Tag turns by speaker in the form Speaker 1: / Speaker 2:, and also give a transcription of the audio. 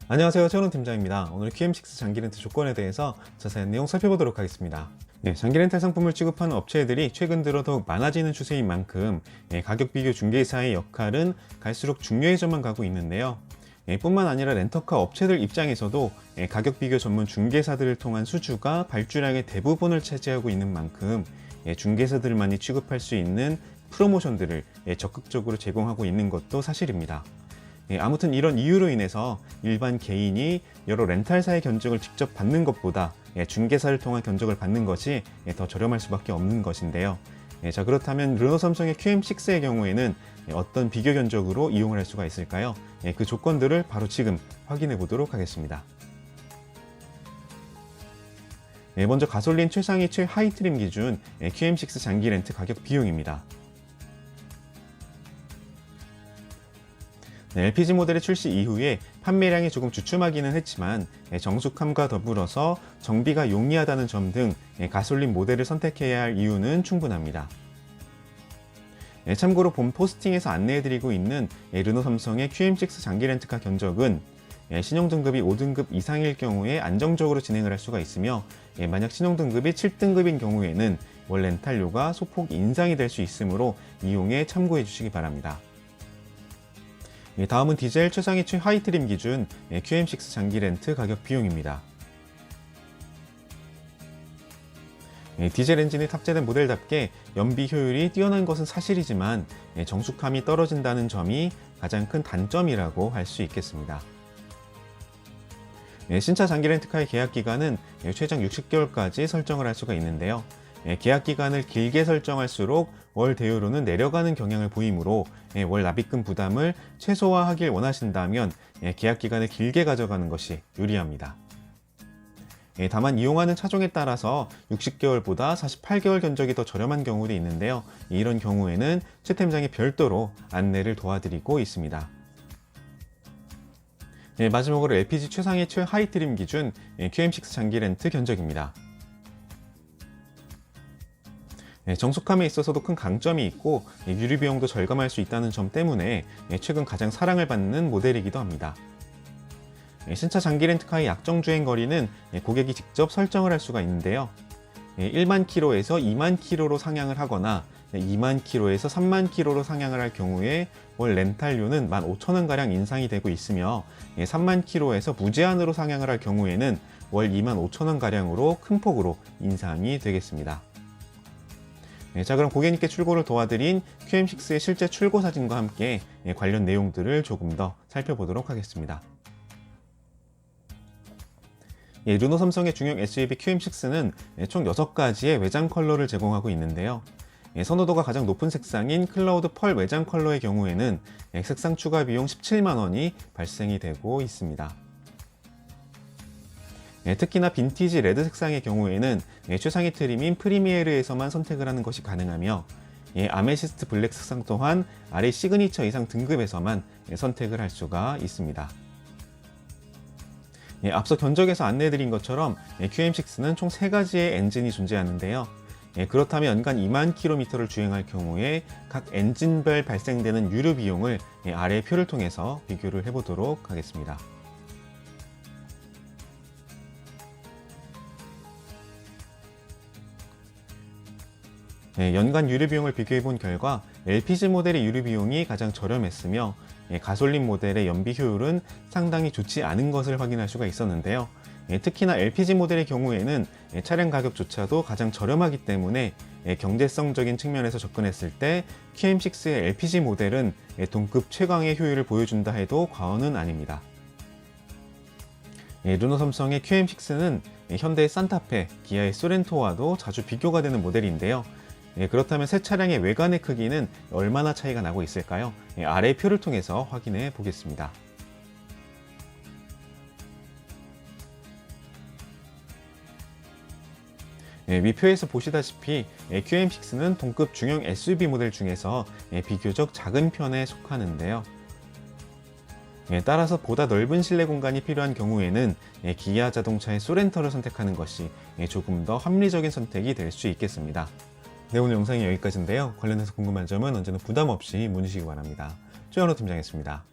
Speaker 1: 안녕하세요, 최원호 팀장입니다. 오늘 QM6 장기 렌트 조건에 대해서 자세한 내용 살펴보도록 하겠습니다. 장기 렌탈 상품을 취급하는 업체들이 최근 들어 더욱 많아지는 추세인 만큼 가격 비교 중개사의 역할은 갈수록 중요해져만 가고 있는데요. 뿐만 아니라 렌터카 업체들 입장에서도 가격 비교 전문 중개사들을 통한 수주가 발주량의 대부분을 차지하고 있는 만큼 중개사들만이 취급할 수 있는 프로모션들을 적극적으로 제공하고 있는 것도 사실입니다. 아무튼 이런 이유로 인해서 일반 개인이 여러 렌탈사의 견적을 직접 받는 것보다 중개사를 통한 견적을 받는 것이 더 저렴할 수밖에 없는 것인데요. 자, 그렇다면 르노 삼성의 QM6의 경우에는 어떤 비교 견적으로 이용을 할 수가 있을까요? 그 조건들을 바로 지금 확인해 보도록 하겠습니다. 먼저 가솔린 최상위 최하위 트림 기준 QM6 장기 렌트 가격 비용입니다. LPG 모델의 출시 이후에 판매량이 조금 주춤하기는 했지만 정숙함과 더불어서 정비가 용이하다는 점 등 가솔린 모델을 선택해야 할 이유는 충분합니다. 참고로 본 포스팅에서 안내해드리고 있는 르노 삼성의 QM6 장기 렌트카 견적은 신용등급이 5등급 이상일 경우에 안정적으로 진행을 할 수가 있으며 만약 신용등급이 7등급인 경우에는 월 렌탈료가 소폭 인상이 될 수 있으므로 이용에 참고해 주시기 바랍니다. 다음은 디젤 최상위 최하위 트림 기준 QM6 장기 렌트 가격 비용입니다. 디젤 엔진이 탑재된 모델답게 연비 효율이 뛰어난 것은 사실이지만 정숙함이 떨어진다는 점이 가장 큰 단점이라고 할 수 있겠습니다. 신차 장기 렌트카의 계약 기간은 최장 60개월까지 설정을 할 수가 있는데요. 계약 기간을 길게 설정할수록 월 대여료는 내려가는 경향을 보이므로 월 납입금 부담을 최소화하길 원하신다면 계약 기간을 길게 가져가는 것이 유리합니다. 다만 이용하는 차종에 따라서 60개월보다 48개월 견적이 더 저렴한 경우도 있는데요. 이런 경우에는 최 팀장이 별도로 안내를 도와드리고 있습니다. 마지막으로 LPG 최상위 최하위 트림 기준 QM6 장기 렌트 견적입니다. 정숙함에 있어서도 큰 강점이 있고 유류 비용도 절감할 수 있다는 점 때문에 최근 가장 사랑을 받는 모델이기도 합니다. 신차 장기 렌트카의 약정 주행 거리는 고객이 직접 설정을 할 수가 있는데요. 1만 킬로에서 2만 킬로로 상향을 하거나 2만 킬로에서 3만 킬로로 상향을 할 경우에 월 렌탈료는 15,000원가량 인상이 되고 있으며 3만 킬로에서 무제한으로 상향을 할 경우에는 월 25,000원가량으로 큰 폭으로 인상이 되겠습니다. 자, 그럼 고객님께 출고를 도와드린 QM6의 실제 출고 사진과 함께 관련 내용들을 조금 더 살펴보도록 하겠습니다. 르노 삼성의 중형 SUV QM6는 총 6가지의 외장 컬러를 제공하고 있는데요. 선호도가 가장 높은 색상인 클라우드 펄 외장 컬러의 경우에는 색상 추가 비용 17만 원이 발생이 되고 있습니다. 특히나 빈티지 레드 색상의 경우에는 최상위 트림인 프리미에르에서만 선택을 하는 것이 가능하며 아메시스트 블랙 색상 또한 아래 시그니처 이상 등급에서만 선택을 할 수가 있습니다. 앞서 견적에서 안내해드린 것처럼 QM6는 총 3가지의 엔진이 존재하는데요. 그렇다면 연간 2만 킬로미터를 주행할 경우에 각 엔진별 발생되는 유류 비용을 아래의 표를 통해서 비교를 해보도록 하겠습니다. 연간 유류 비용을 비교해 본 결과 LPG 모델의 유류 비용이 가장 저렴했으며 가솔린 모델의 연비 효율은 상당히 좋지 않은 것을 확인할 수가 있었는데요. 특히나 LPG 모델의 경우에는 차량 가격조차도 가장 저렴하기 때문에 경제성적인 측면에서 접근했을 때 QM6의 LPG 모델은 동급 최강의 효율을 보여준다 해도 과언은 아닙니다. 르노 삼성의 QM6는 현대의 산타페, 기아의 소렌토와도 자주 비교가 되는 모델인데요. 그렇다면 새 차량의 외관의 크기는 얼마나 차이가 나고 있을까요? 아래의 표를 통해서 확인해 보겠습니다. 위표에서 보시다시피 QM6는 동급 중형 SUV 모델 중에서 비교적 작은 편에 속하는데요. 따라서 보다 넓은 실내 공간이 필요한 경우에는 기아 자동차의 소렌토를 선택하는 것이 조금 더 합리적인 선택이 될 수 있겠습니다. 네, 오늘 영상이 여기까지인데요. 관련해서 궁금한 점은 언제나 부담 없이 문의주시기 바랍니다. 최현호 팀장이었습니다.